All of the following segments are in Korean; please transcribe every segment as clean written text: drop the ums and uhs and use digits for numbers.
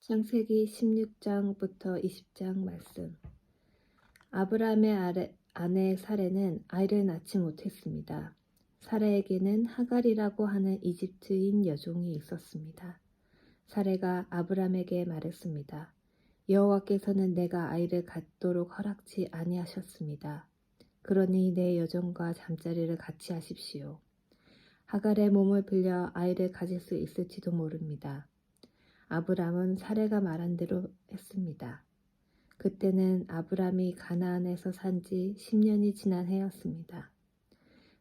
창세기 16장부터 20장 말씀. 아브라함의 아내 사레는 아이를 낳지 못했습니다. 사레에게는 하갈이라고 하는 이집트인 여종이 있었습니다. 사레가 아브라함에게 말했습니다. 여호와께서는 내가 아이를 갖도록 허락치 아니하셨습니다. 그러니 내 여종과 잠자리를 같이 하십시오. 하갈의 몸을 빌려 아이를 가질 수 있을지도 모릅니다. 아브람은 사레가 말한 대로 했습니다. 그때는 아브람이 가나안에서 산 지 10년이 지난 해였습니다.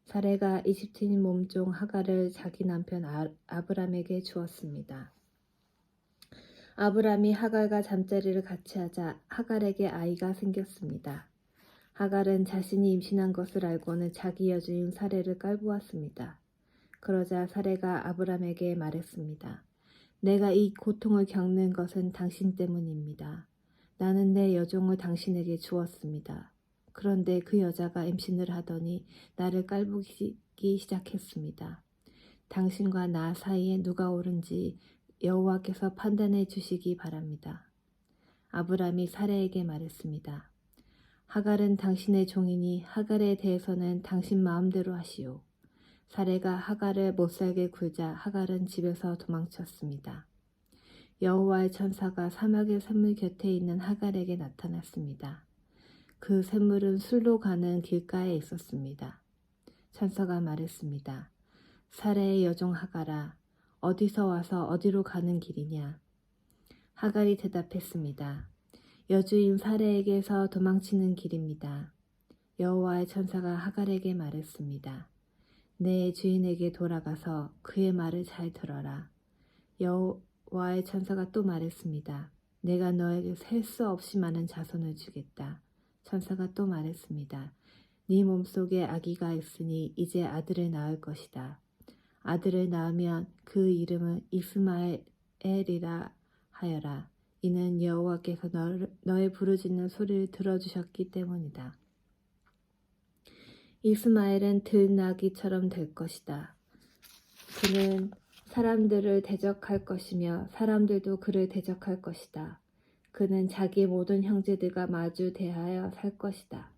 사레가 이집트인 몸종 하갈을 자기 남편 아브람에게 주었습니다. 아브람이 하갈과 잠자리를 같이 하자 하갈에게 아이가 생겼습니다. 하갈은 자신이 임신한 것을 알고는 자기 여주인 사레를 깔보았습니다. 그러자 사레가 아브람에게 말했습니다. 내가 이 고통을 겪는 것은 당신 때문입니다. 나는 내 여종을 당신에게 주었습니다. 그런데 그 여자가 임신을 하더니 나를 깔보기 시작했습니다. 당신과 나 사이에 누가 옳은지 여호와께서 판단해 주시기 바랍니다. 아브람이 사레에게 말했습니다. 하갈은 당신의 종이니 하갈에 대해서는 당신 마음대로 하시오. 사레가 하갈을 못살게 굴자 하갈은 집에서 도망쳤습니다. 여호와의 천사가 사막의 샘물 곁에 있는 하갈에게 나타났습니다. 그 샘물은 술로 가는 길가에 있었습니다. 천사가 말했습니다. 사레의 여종 하갈아, 어디서 와서 어디로 가는 길이냐? 하갈이 대답했습니다. 여주인 사레에게서 도망치는 길입니다. 여호와의 천사가 하갈에게 말했습니다. 내 주인에게 돌아가서 그의 말을 잘 들어라. 여호와의 천사가 또 말했습니다. 내가 너에게 셀 수 없이 많은 자손을 주겠다. 천사가 또 말했습니다. 네 몸속에 아기가 있으니 이제 아들을 낳을 것이다. 아들을 낳으면 그 이름을 이스마엘이라 하여라. 이는 여호와께서 너의 부르짖는 소리를 들어주셨기 때문이다. 이스마엘은 들나귀처럼 될 것이다. 그는 사람들을 대적할 것이며 사람들도 그를 대적할 것이다. 그는 자기의 모든 형제들과 마주 대하여 살 것이다.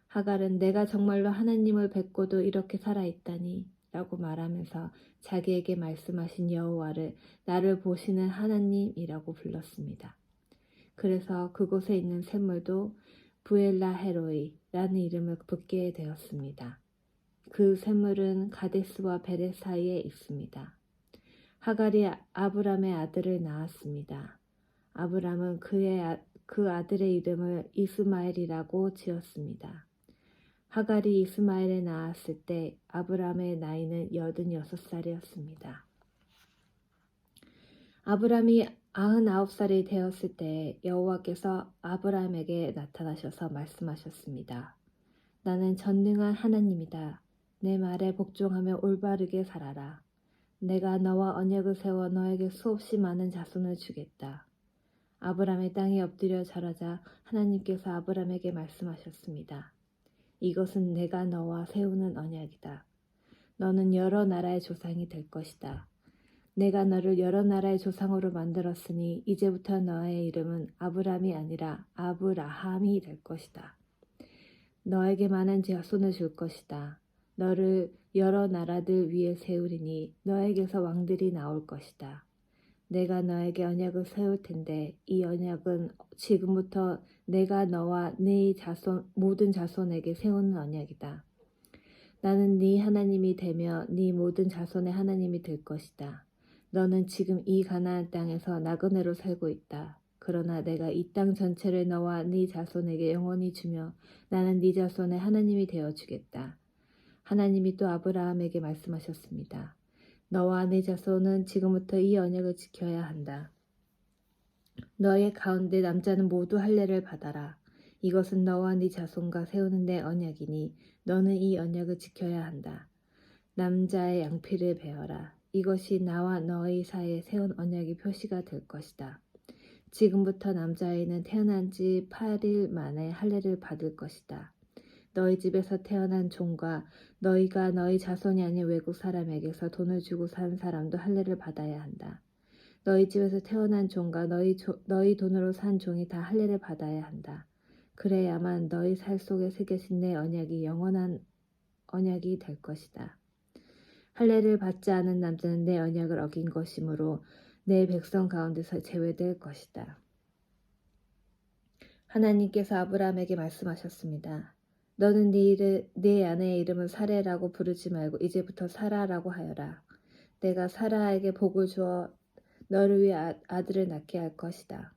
하갈은 내가 정말로 하나님을 뵙고도 이렇게 살아있다니 라고 말하면서 자기에게 말씀하신 여호와를 나를 보시는 하나님이라고 불렀습니다. 그래서 그곳에 있는 샘물도 부엘라헤로이라는 이름을 붙게 되었습니다. 그 샘물은 가데스와 베레 사이에 있습니다. 하갈이 아브람의 아들을 낳았습니다. 아브람은 그 아들의 이름을 이스마엘이라고 지었습니다. 하갈이 이스마엘을 낳았을 때 아브람의 나이는 86살이었습니다. 아브람이 99살이 되었을 때 여호와께서 아브람에게 나타나셔서 말씀하셨습니다. 나는 전능한 하나님이다. 내 말에 복종하며 올바르게 살아라. 내가 너와 언약을 세워 너에게 수없이 많은 자손을 주겠다. 아브람의 땅에 엎드려 절하자 하나님께서 아브람에게 말씀하셨습니다. 이것은 내가 너와 세우는 언약이다. 너는 여러 나라의 조상이 될 것이다. 내가 너를 여러 나라의 조상으로 만들었으니 이제부터 너의 이름은 아브람이 아니라 아브라함이 될 것이다. 너에게 많은 자손을 줄 것이다. 너를 여러 나라들 위에 세우리니 너에게서 왕들이 나올 것이다. 내가 너에게 언약을 세울 텐데 이 언약은 지금부터 내가 너와 네 자손 모든 자손에게 세우는 언약이다. 나는 네 하나님이 되며 네 모든 자손의 하나님이 될 것이다. 너는 지금 이 가나안 땅에서 나그네로 살고 있다. 그러나 내가 이 땅 전체를 너와 네 자손에게 영원히 주며 나는 네 자손의 하나님이 되어주겠다. 하나님이 또 아브라함에게 말씀하셨습니다. 너와 네 자손은 지금부터 이 언약을 지켜야 한다. 너의 가운데 남자는 모두 할례를 받아라. 이것은 너와 네 자손과 세우는 내 언약이니 너는 이 언약을 지켜야 한다. 남자의 양피를 베어라. 이것이 나와 너희 사이에 세운 언약의 표시가 될 것이다. 지금부터 남자아이는 태어난 지 8일 만에 할례를 받을 것이다. 너희 집에서 태어난 종과 너희가 너희 자손이 아닌 외국 사람에게서 돈을 주고 산 사람도 할례를 받아야 한다. 너희 집에서 태어난 종과 너희 돈으로 산 종이 다 할례를 받아야 한다. 그래야만 너희 살 속에 새겨진 내 언약이 영원한 언약이 될 것이다. 할례를 받지 않은 남자는 내 언약을 어긴 것이므로 내 백성 가운데서 제외될 것이다. 하나님께서 아브라함에게 말씀하셨습니다. 너는 네 아내의 이름은 사레라고 부르지 말고 이제부터 사라라고 하여라. 내가 사라에게 복을 주어 너를 위해 아들을 낳게 할 것이다.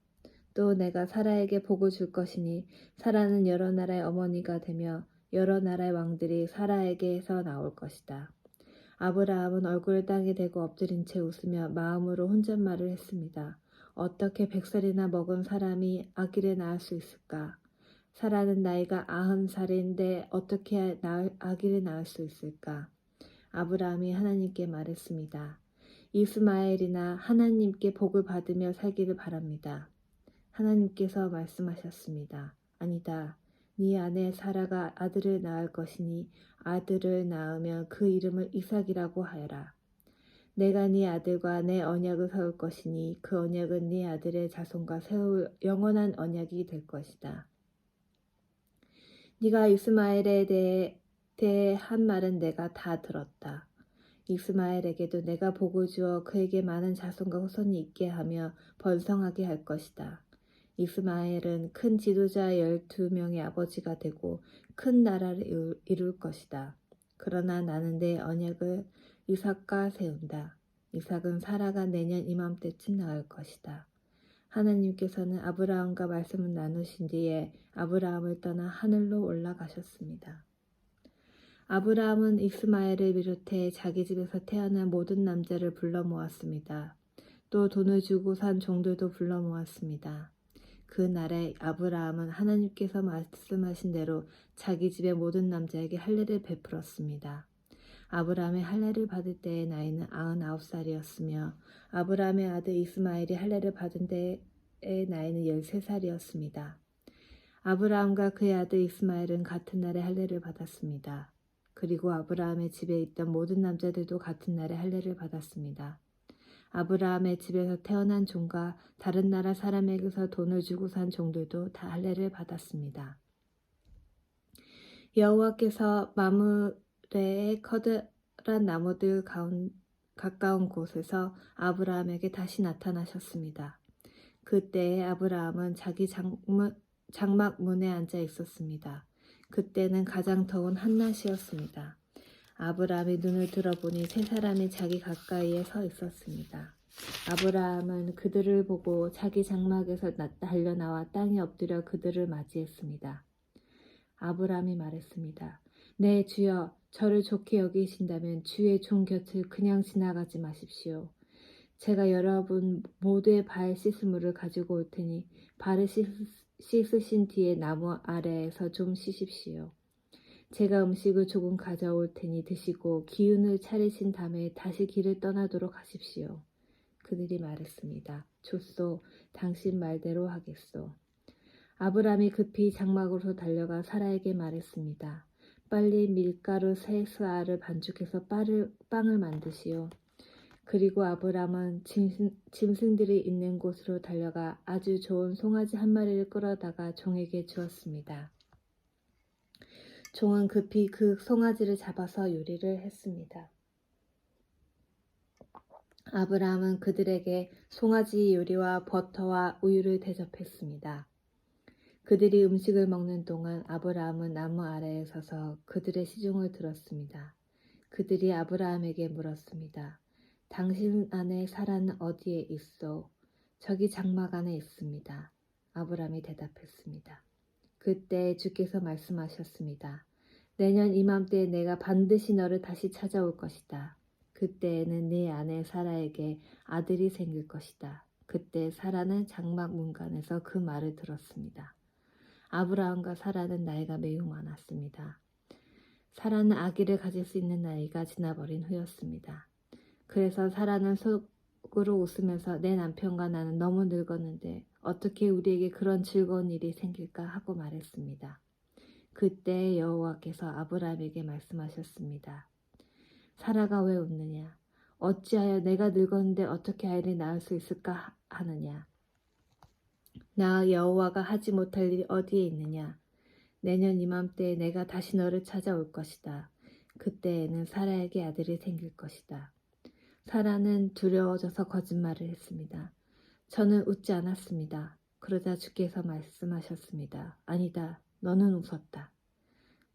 또 내가 사라에게 복을 줄 것이니 사라는 여러 나라의 어머니가 되며 여러 나라의 왕들이 사라에게서 나올 것이다. 아브라함은 얼굴을 땅에 대고 엎드린 채 웃으며 마음으로 혼잣말을 했습니다. 어떻게 100살이나 먹은 사람이 아기를 낳을 수 있을까? 사라는 나이가 90살인데 어떻게 아기를 낳을 수 있을까? 아브라함이 하나님께 말했습니다. 이스마엘이나 하나님께 복을 받으며 살기를 바랍니다. 하나님께서 말씀하셨습니다. 아니다. 네 아내 사라가 아들을 낳을 것이니 아들을 낳으면 그 이름을 이삭이라고 하여라. 내가 네 아들과 내 언약을 세울 것이니 그 언약은 네 아들의 자손과 세울 영원한 언약이 될 것이다. 네가 이스마엘에 대해 한 말은 내가 다 들었다. 이스마엘에게도 내가 복을 주어 그에게 많은 자손과 후손이 있게 하며 번성하게 할 것이다. 이스마엘은 큰 지도자 12명의 아버지가 되고 큰 나라를 이룰 것이다. 그러나 나는 내 언약을 이삭과 세운다. 이삭은 사라가 내년 이맘때쯤 낳을 것이다. 하나님께서는 아브라함과 말씀을 나누신 뒤에 아브라함을 떠나 하늘로 올라가셨습니다. 아브라함은 이스마엘을 비롯해 자기 집에서 태어난 모든 남자를 불러 모았습니다. 또 돈을 주고 산 종들도 불러 모았습니다. 그 날에 아브라함은 하나님께서 말씀하신 대로 자기 집의 모든 남자에게 할례를 베풀었습니다. 아브라함의 할례를 받을 때의 나이는 99살이었으며 아브라함의 아들 이스마엘이 할례를 받은 때의 나이는 13살이었습니다. 아브라함과 그의 아들 이스마엘은 같은 날에 할례를 받았습니다. 그리고 아브라함의 집에 있던 모든 남자들도 같은 날에 할례를 받았습니다. 아브라함의 집에서 태어난 종과 다른 나라 사람에게서 돈을 주고 산 종들도 다 할례를 받았습니다. 여호와께서 마므레의 커다란 나무들 가까운 곳에서 아브라함에게 다시 나타나셨습니다. 그때에 아브라함은 자기 장막 문에 앉아 있었습니다. 그때는 가장 더운 한낮이었습니다. 아브라함이 눈을 들어보니 세 사람이 자기 가까이에 서 있었습니다. 아브라함은 그들을 보고 자기 장막에서 달려나와 땅에 엎드려 그들을 맞이했습니다. 아브라함이 말했습니다. 네, 주여, 저를 좋게 여기신다면 주의 종 곁을 그냥 지나가지 마십시오. 제가 여러분 모두의 발 씻음물을 가지고 올 테니 발을 씻으신 뒤에 나무 아래에서 좀 쉬십시오. 제가 음식을 조금 가져올 테니 드시고 기운을 차리신 다음에 다시 길을 떠나도록 하십시오. 그들이 말했습니다. 좋소, 당신 말대로 하겠소. 아브라함이 급히 장막으로 달려가 사라에게 말했습니다. 빨리 밀가루 3스아를 반죽해서 빵을 만드시오. 그리고 아브라함은 짐승들이 있는 곳으로 달려가 아주 좋은 송아지 한 마리를 끌어다가 종에게 주었습니다. 종은 급히 그 송아지를 잡아서 요리를 했습니다. 아브라함은 그들에게 송아지 요리와 버터와 우유를 대접했습니다. 그들이 음식을 먹는 동안 아브라함은 나무 아래에 서서 그들의 시중을 들었습니다. 그들이 아브라함에게 물었습니다. 당신 아내 사라는 어디에 있소? 저기 장막 안에 있습니다. 아브라함이 대답했습니다. 그때 주께서 말씀하셨습니다. 내년 이맘때에 내가 반드시 너를 다시 찾아올 것이다. 그때에는 네 아내 사라에게 아들이 생길 것이다. 그때 사라는 장막 문간에서 그 말을 들었습니다. 아브라함과 사라는 나이가 매우 많았습니다. 사라는 아기를 가질 수 있는 나이가 지나버린 후였습니다. 그래서 사라는 속으로 웃으면서 내 남편과 나는 너무 늙었는데 어떻게 우리에게 그런 즐거운 일이 생길까 하고 말했습니다. 그때 여호와께서 아브라함에게 말씀하셨습니다. 사라가 왜 웃느냐? 어찌하여 내가 늙었는데 어떻게 아이를 낳을 수 있을까 하느냐. 나 여호와가 하지 못할 일이 어디에 있느냐. 내년 이맘때에 내가 다시 너를 찾아올 것이다. 그때에는 사라에게 아들이 생길 것이다. 사라는 두려워져서 거짓말을 했습니다. 저는 웃지 않았습니다. 그러자 주께서 말씀하셨습니다. 아니다. 너는 웃었다.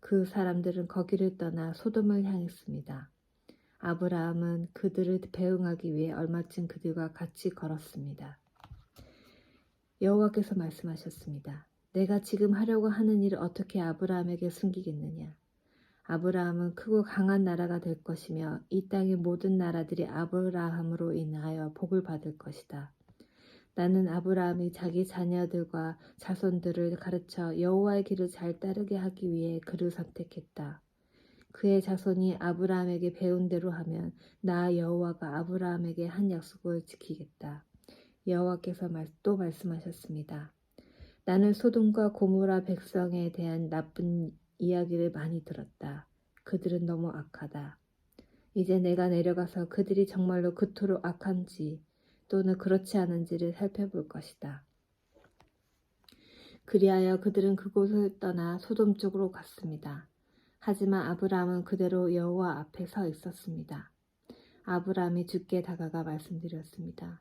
그 사람들은 거기를 떠나 소돔을 향했습니다. 아브라함은 그들을 배웅하기 위해 얼마쯤 그들과 같이 걸었습니다. 여호와께서 말씀하셨습니다. 내가 지금 하려고 하는 일을 어떻게 아브라함에게 숨기겠느냐. 아브라함은 크고 강한 나라가 될 것이며 이 땅의 모든 나라들이 아브라함으로 인하여 복을 받을 것이다. 나는 아브라함이 자기 자녀들과 자손들을 가르쳐 여호와의 길을 잘 따르게 하기 위해 그를 선택했다. 그의 자손이 아브라함에게 배운 대로 하면 나 여호와가 아브라함에게 한 약속을 지키겠다. 여호와께서 또 말씀하셨습니다. 나는 소돔과 고모라 백성에 대한 나쁜 이야기를 많이 들었다. 그들은 너무 악하다. 이제 내가 내려가서 그들이 정말로 그토록 악한지 또는 그렇지 않은지를 살펴볼 것이다. 그리하여 그들은 그곳을 떠나 소돔 쪽으로 갔습니다. 하지만 아브라함은 그대로 여호와 앞에 서 있었습니다. 아브라함이 주께 다가가 말씀드렸습니다.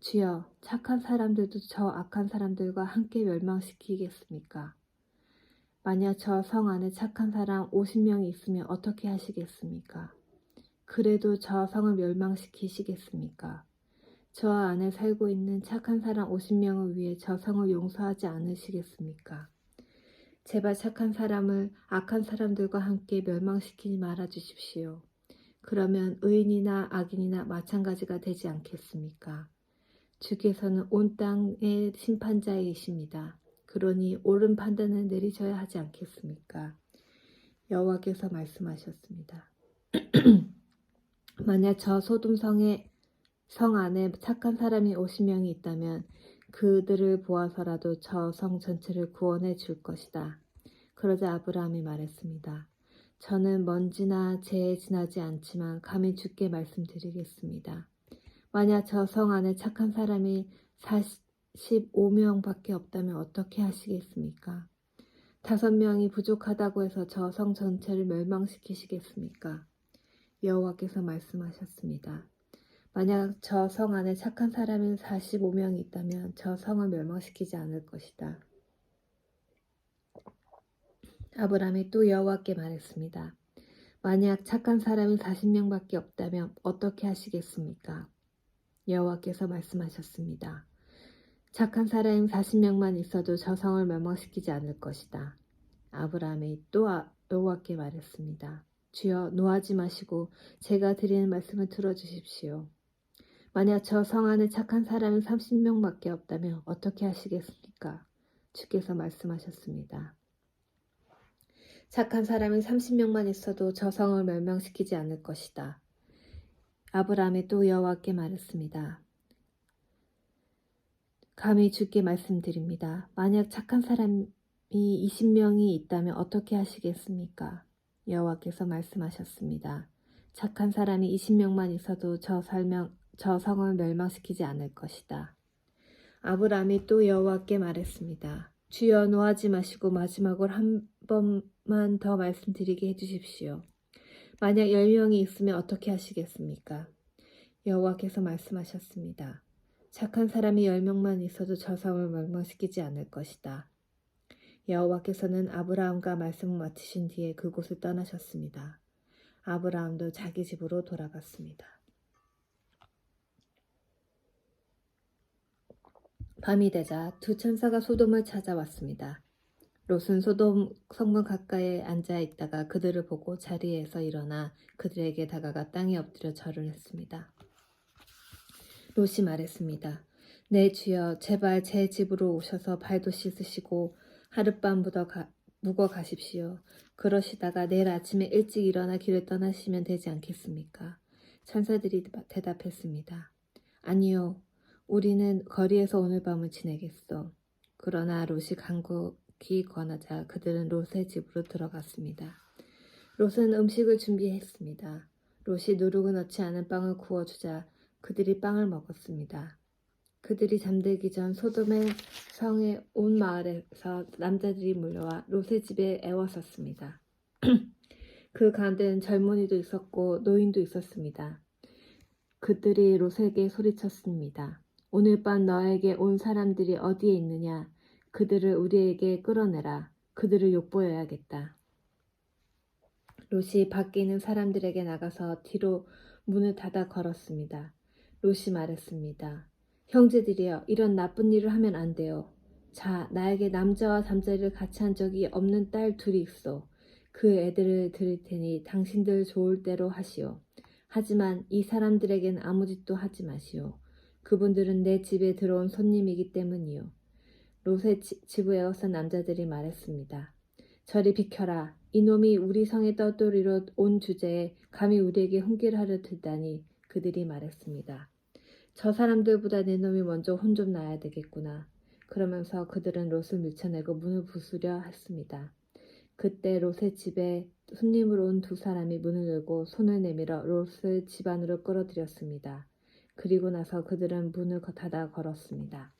주여, 착한 사람들도 저 악한 사람들과 함께 멸망시키겠습니까? 만약 저 성 안에 착한 사람 50명이 있으면 어떻게 하시겠습니까? 그래도 저 성을 멸망시키시겠습니까? 저 안에 살고 있는 착한 사람 50명을 위해 저 성을 용서하지 않으시겠습니까? 제발 착한 사람을 악한 사람들과 함께 멸망시키지 말아 주십시오. 그러면 의인이나 악인이나 마찬가지가 되지 않겠습니까? 주께서는 온 땅의 심판자이십니다. 그러니 옳은 판단을 내리셔야 하지 않겠습니까? 여호와께서 말씀하셨습니다. 만약 저 소돔 성 안에 착한 사람이 50명이 있다면 그들을 보아서라도 저 성 전체를 구원해 줄 것이다. 그러자 아브라함이 말했습니다. 저는 먼지나 재에 지나지 않지만 감히 주께 말씀드리겠습니다. 만약 저 성 안에 착한 사람이 45명밖에 없다면 어떻게 하시겠습니까? 5명이 부족하다고 해서 저 성 전체를 멸망시키시겠습니까? 여호와께서 말씀하셨습니다. 만약 저 성 안에 착한 사람이 45명이 있다면 저 성을 멸망시키지 않을 것이다. 아브라함이 또 여호와께 말했습니다. 만약 착한 사람이 40명밖에 없다면 어떻게 하시겠습니까? 여호와께서 말씀하셨습니다. 착한 사람이 40명만 있어도 저 성을 멸망시키지 않을 것이다. 아브라함이 또 여호와께 말했습니다. 주여, 노하지 마시고 제가 드리는 말씀을 들어주십시오. 만약 저 성 안에 착한 사람이 30명밖에 없다면 어떻게 하시겠습니까? 주께서 말씀하셨습니다. 착한 사람이 30명만 있어도 저 성을 멸망시키지 않을 것이다. 아브라함이 또 여호와께 말했습니다. 감히 주께 말씀드립니다. 만약 착한 사람이 20명이 있다면 어떻게 하시겠습니까? 여호와께서 말씀하셨습니다. 착한 사람이 20명만 있어도 저 성을 멸망시키지 않을 것이다. 아브라함이 또 여호와께 말했습니다. 주여, 노하지 마시고 마지막으로 한 번만 더 말씀드리게 해주십시오. 만약 10명이 있으면 어떻게 하시겠습니까? 여호와께서 말씀하셨습니다. 착한 사람이 10명만 있어도 저 성을 멸망시키지 않을 것이다. 여호와께서는 아브라함과 말씀을 마치신 뒤에 그곳을 떠나셨습니다. 아브라함도 자기 집으로 돌아갔습니다. 밤이 되자 두 천사가 소돔을 찾아왔습니다. 롯은 소돔 성문 가까이에 앉아 있다가 그들을 보고 자리에서 일어나 그들에게 다가가 땅에 엎드려 절을 했습니다. 롯이 말했습니다. 네, 주여, 제발 제 집으로 오셔서 발도 씻으시고 하룻밤 묵어 가십시오. 그러시다가 내일 아침에 일찍 일어나 길을 떠나시면 되지 않겠습니까? 천사들이 대답했습니다. 아니요, 우리는 거리에서 오늘 밤을 지내겠소. 그러나 롯이 간곡히 권하자 그들은 롯의 집으로 들어갔습니다. 롯은 음식을 준비했습니다. 롯이 누룩은 넣지 않은 빵을 구워주자 그들이 빵을 먹었습니다. 그들이 잠들기 전 소돔의 성의 온 마을에서 남자들이 몰려와 롯의 집에 애워쌌습니다. 그 가운데는 젊은이도 있었고 노인도 있었습니다. 그들이 롯에게 소리쳤습니다. 오늘 밤 너에게 온 사람들이 어디에 있느냐? 그들을 우리에게 끌어내라. 그들을 욕보여야겠다. 롯이 밖에 있는 사람들에게 나가서 뒤로 문을 닫아 걸었습니다. 롯이 말했습니다. 형제들이여, 이런 나쁜 일을 하면 안 돼요. 자, 나에게 남자와 잠자리를 같이 한 적이 없는 딸 둘이 있어. 그 애들을 드릴 테니 당신들 좋을 대로 하시오. 하지만 이 사람들에겐 아무 짓도 하지 마시오. 그분들은 내 집에 들어온 손님이기 때문이요. 롯의 집에 에워싼 남자들이 말했습니다. 저리 비켜라. 이놈이 우리 성에 떠돌이러 온 주제에 감히 우리에게 훈계를 하려 들다니. 그들이 말했습니다. 저 사람들보다 내 놈이 먼저 혼 좀 나야 되겠구나. 그러면서 그들은 롯을 밀쳐내고 문을 부수려 했습니다. 그때 롯의 집에 손님으로 온 두 사람이 문을 열고 손을 내밀어 롯을 집 안으로 끌어들였습니다. 그리고 나서 그들은 문을 닫아 걸었습니다.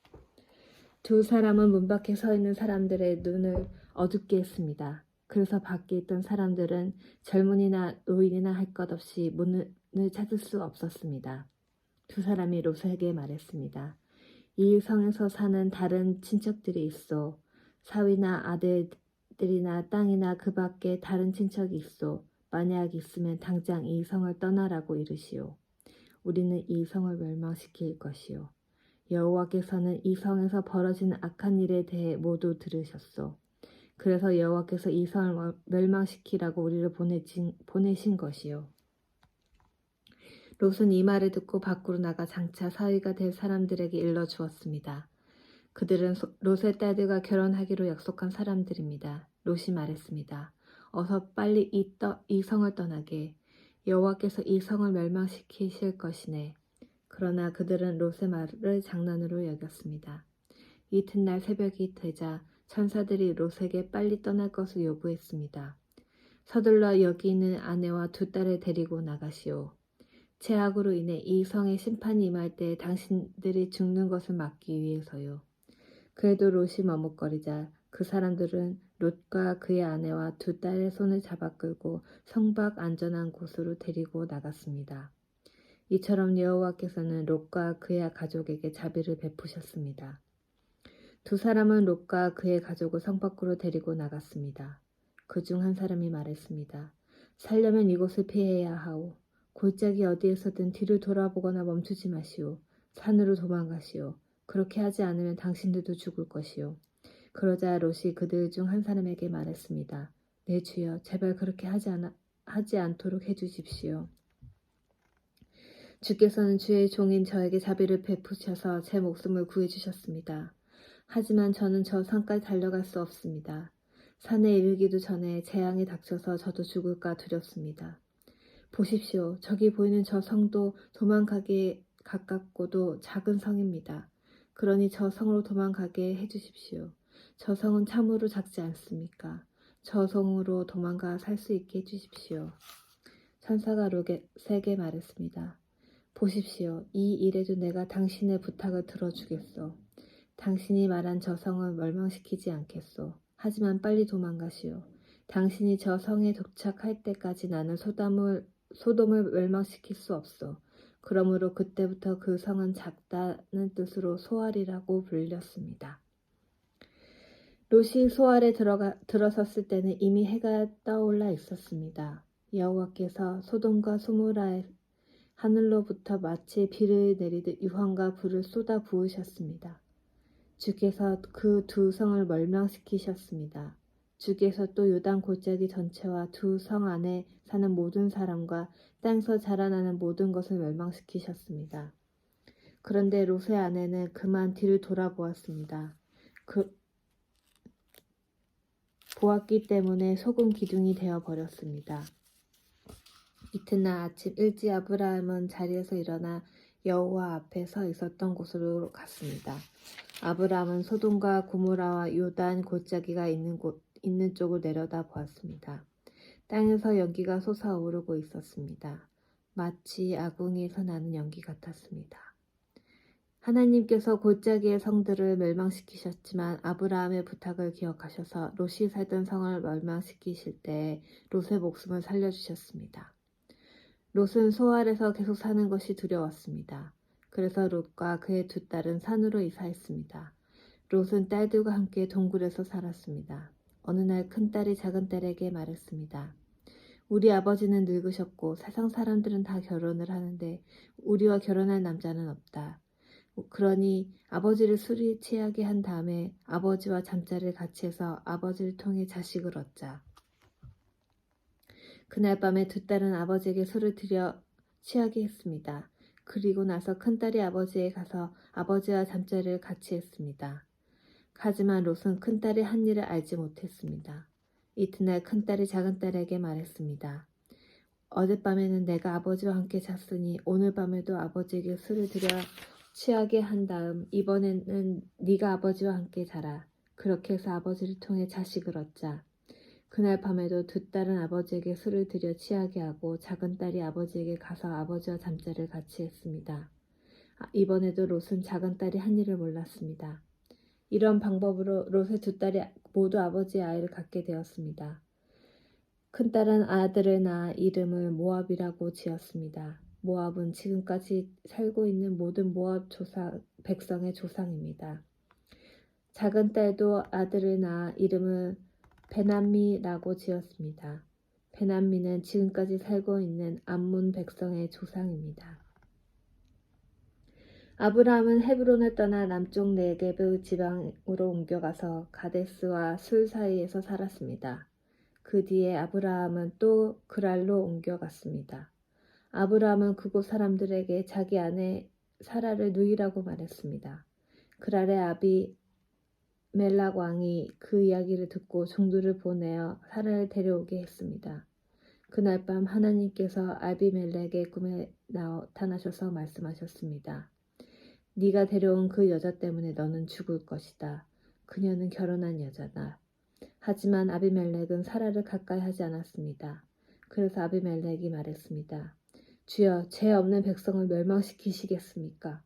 두 사람은 문 밖에 서 있는 사람들의 눈을 어둡게 했습니다. 그래서 밖에 있던 사람들은 젊은이나 노인이나 할 것 없이 문을 찾을 수 없었습니다. 두 사람이 롯에게 말했습니다. 이 성에서 사는 다른 친척들이 있어. 사위나 아들들이나 땅이나 그 밖에 다른 친척이 있어. 만약 있으면 당장 이 성을 떠나라고 이르시오. 우리는 이 성을 멸망시킬 것이요. 여호와께서는 이 성에서 벌어지는 악한 일에 대해 모두 들으셨소. 그래서 여호와께서 이 성을 멸망시키라고 우리를 보내신 것이요. 롯은 이 말을 듣고 밖으로 나가 장차 사위가 될 사람들에게 일러주었습니다. 그들은 롯의 딸들과 결혼하기로 약속한 사람들입니다. 롯이 말했습니다. 어서 빨리 이 성을 떠나게. 여호와께서 이 성을 멸망시키실 것이네. 그러나 그들은 롯의 말을 장난으로 여겼습니다. 이튿날 새벽이 되자 천사들이 롯에게 빨리 떠날 것을 요구했습니다. 서둘러 여기 있는 아내와 두 딸을 데리고 나가시오. 죄악으로 인해 이 성에 심판이 임할 때 당신들이 죽는 것을 막기 위해서요. 그래도 롯이 머뭇거리자 그 사람들은 롯과 그의 아내와 두 딸의 손을 잡아 끌고 성 밖 안전한 곳으로 데리고 나갔습니다. 이처럼 여호와께서는 롯과 그의 가족에게 자비를 베푸셨습니다. 두 사람은 롯과 그의 가족을 성 밖으로 데리고 나갔습니다. 그중 한 사람이 말했습니다. 살려면 이곳을 피해야 하오. 골짜기 어디에서든 뒤를 돌아보거나 멈추지 마시오. 산으로 도망가시오. 그렇게 하지 않으면 당신들도 죽을 것이오. 그러자 롯이 그들 중 한 사람에게 말했습니다. 내 주여, 제발 그렇게 하지 않도록 해주십시오. 주께서는 주의 종인 저에게 자비를 베푸셔서 제 목숨을 구해주셨습니다. 하지만 저는 저 산까지 달려갈 수 없습니다. 산에 이르기도 전에 재앙이 닥쳐서 저도 죽을까 두렵습니다. 보십시오. 저기 보이는 저 성도 도망가기에 가깝고도 작은 성입니다. 그러니 저 성으로 도망가게 해주십시오. 저 성은 참으로 작지 않습니까? 저 성으로 도망가 살 수 있게 해주십시오. 천사가 롯에게 말했습니다. 보십시오. 이 일에도 내가 당신의 부탁을 들어주겠소. 당신이 말한 저 성을 멸망시키지 않겠소. 하지만 빨리 도망가시오. 당신이 저 성에 도착할 때까지 나는 소돔을 멸망시킬 수 없소. 그러므로 그때부터 그 성은 작다는 뜻으로 소알이라고 불렸습니다. 롯이 소알에 들어섰을 때는 이미 해가 떠올라 있었습니다. 여호와께서 소돔과 소모라의 하늘로부터 마치 비를 내리듯 유황과 불을 쏟아 부으셨습니다. 주께서 그 두 성을 멸망시키셨습니다. 주께서 또 요단 골짜기 전체와 두 성 안에 사는 모든 사람과 땅에서 자라나는 모든 것을 멸망시키셨습니다. 그런데 롯의 아내는 그만 뒤를 돌아보았습니다. 보았기 때문에 소금 기둥이 되어버렸습니다. 이튿날 아침 일찍 아브라함은 자리에서 일어나 여호와 앞에 서 있었던 곳으로 갔습니다. 아브라함은 소돔과 고모라와 요단 골짜기가 있는 쪽을 내려다 보았습니다. 땅에서 연기가 솟아오르고 있었습니다. 마치 아궁이에서 나는 연기 같았습니다. 하나님께서 골짜기의 성들을 멸망시키셨지만 아브라함의 부탁을 기억하셔서 롯이 살던 성을 멸망시키실 때 롯의 목숨을 살려주셨습니다. 롯은 소알에서 계속 사는 것이 두려웠습니다. 그래서 롯과 그의 두 딸은 산으로 이사했습니다. 롯은 딸들과 함께 동굴에서 살았습니다. 어느 날 큰딸이 작은딸에게 말했습니다. 우리 아버지는 늙으셨고 세상 사람들은 다 결혼을 하는데 우리와 결혼할 남자는 없다. 그러니 아버지를 술이 취하게 한 다음에 아버지와 잠자리를 같이 해서 아버지를 통해 자식을 얻자. 그날 밤에 두 딸은 아버지에게 술을 들여 취하게 했습니다. 그리고 나서 큰딸이 아버지에 가서 아버지와 잠자리를 같이 했습니다. 하지만 롯은 큰딸이 한 일을 알지 못했습니다. 이튿날 큰딸이 작은딸에게 말했습니다. 어젯밤에는 내가 아버지와 함께 잤으니 오늘 밤에도 아버지에게 술을 들여 취하게 한 다음 이번에는 네가 아버지와 함께 자라. 그렇게 해서 아버지를 통해 자식을 얻자. 그날 밤에도 두 딸은 아버지에게 술을 들여 취하게 하고 작은딸이 아버지에게 가서 아버지와 잠자리를 같이 했습니다. 이번에도 롯은 작은딸이 한 일을 몰랐습니다. 이런 방법으로 롯의 두 딸이 모두 아버지의 아이를 갖게 되었습니다. 큰딸은 아들을 낳아 이름을 모압이라고 지었습니다. 모압은 지금까지 살고 있는 모든 모압 백성의 조상입니다. 작은딸도 아들을 낳아 이름을 베남미라고 지었습니다. 베남미는 지금까지 살고 있는 암몬 백성의 조상입니다. 아브라함은 헤브론을 떠나 남쪽 네게브 지방으로 옮겨가서 가데스와 술 사이에서 살았습니다. 그 뒤에 아브라함은 또 그랄로 옮겨갔습니다. 아브라함은 그곳 사람들에게 자기 아내 사라를 누이라고 말했습니다. 그랄의 아비 멜락 왕이 그 이야기를 듣고 종들을 보내어 사라를 데려오게 했습니다. 그날 밤 하나님께서 아비멜렉의 꿈에 나타나셔서 말씀하셨습니다. 네가 데려온 그 여자 때문에 너는 죽을 것이다. 그녀는 결혼한 여자다. 하지만 아비멜렉은 사라를 가까이 하지 않았습니다. 그래서 아비멜렉이 말했습니다. 주여, 죄 없는 백성을 멸망시키시겠습니까?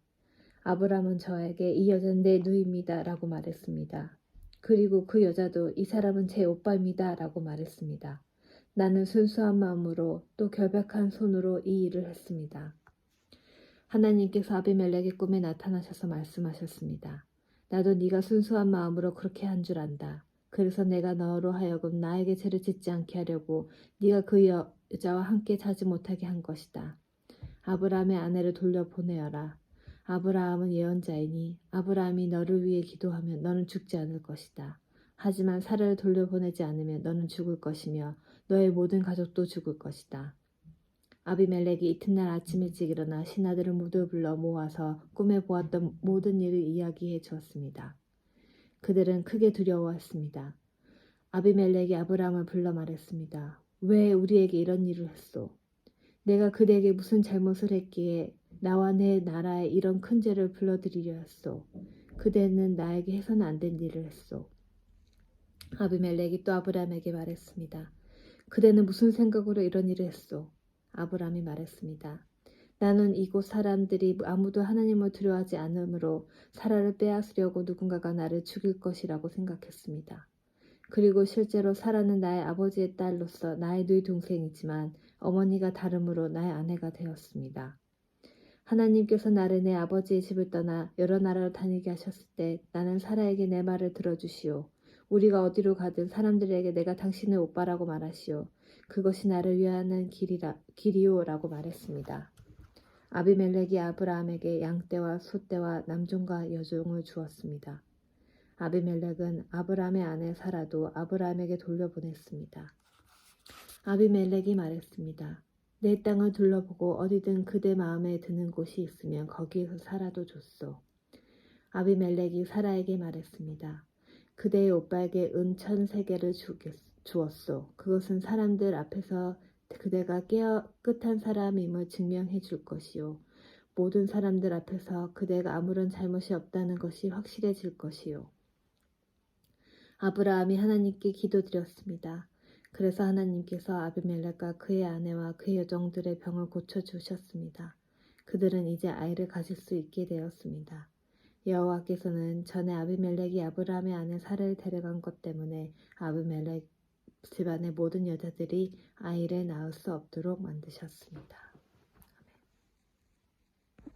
아브라함은 저에게 이 여자는 내 누이입니다 라고 말했습니다. 그리고 그 여자도 이 사람은 제 오빠입니다 라고 말했습니다. 나는 순수한 마음으로 또 결백한 손으로 이 일을 했습니다. 하나님께서 아비멜렉의 꿈에 나타나셔서 말씀하셨습니다. 나도 네가 순수한 마음으로 그렇게 한 줄 안다. 그래서 내가 너로 하여금 나에게 죄를 짓지 않게 하려고 네가 그 여자와 함께 자지 못하게 한 것이다. 아브라함의 아내를 돌려보내어라. 아브라함은 예언자이니 아브라함이 너를 위해 기도하면 너는 죽지 않을 것이다. 하지만 사라를 돌려보내지 않으면 너는 죽을 것이며 너의 모든 가족도 죽을 것이다. 아비멜렉이 이튿날 아침 일찍 일어나 신하들을 모두 불러 모아서 꿈에 보았던 모든 일을 이야기해 주었습니다. 그들은 크게 두려워했습니다. 아비멜렉이 아브라함을 불러 말했습니다. 왜 우리에게 이런 일을 했소? 내가 그대에게 무슨 잘못을 했기에 나와 내 나라에 이런 큰 죄를 불러들이려 했소? 그대는 나에게 해서는 안 된 일을 했소. 아비멜렉이 또 아브라함에게 말했습니다. 그대는 무슨 생각으로 이런 일을 했소? 아브라함이 말했습니다. 나는 이곳 사람들이 아무도 하나님을 두려워하지 않으므로 사라를 빼앗으려고 누군가가 나를 죽일 것이라고 생각했습니다. 그리고 실제로 사라는 나의 아버지의 딸로서 나의 누이 동생이지만 어머니가 다름으로 나의 아내가 되었습니다. 하나님께서 나를 내 아버지의 집을 떠나 여러 나라로 다니게 하셨을 때 나는 사라에게 내 말을 들어주시오. 우리가 어디로 가든 사람들에게 내가 당신의 오빠라고 말하시오. 그것이 나를 위하는 길이오라고 말했습니다. 아비멜렉이 아브라함에게 양떼와 소떼와 남종과 여종을 주었습니다. 아비멜렉은 아브라함의 아내 사라도 아브라함에게 돌려보냈습니다. 아비멜렉이 말했습니다. 내 땅을 둘러보고 어디든 그대 마음에 드는 곳이 있으면 거기에서 살아도 좋소. 아비멜렉이 사라에게 말했습니다. 그대의 오빠에게 은 1,000세겔을 주었소. 그것은 사람들 앞에서 그대가 깨끗한 사람임을 증명해 줄 것이요. 모든 사람들 앞에서 그대가 아무런 잘못이 없다는 것이 확실해질 것이요. 아브라함이 하나님께 기도드렸습니다. 그래서 하나님께서 아비멜렉과 그의 아내와 그의 여종들의 병을 고쳐주셨습니다. 그들은 이제 아이를 가질 수 있게 되었습니다. 여호와께서는 전에 아비멜렉이 아브라함의 아내 사라를 데려간 것 때문에 아비멜렉 집안의 모든 여자들이 아이를 낳을 수 없도록 만드셨습니다.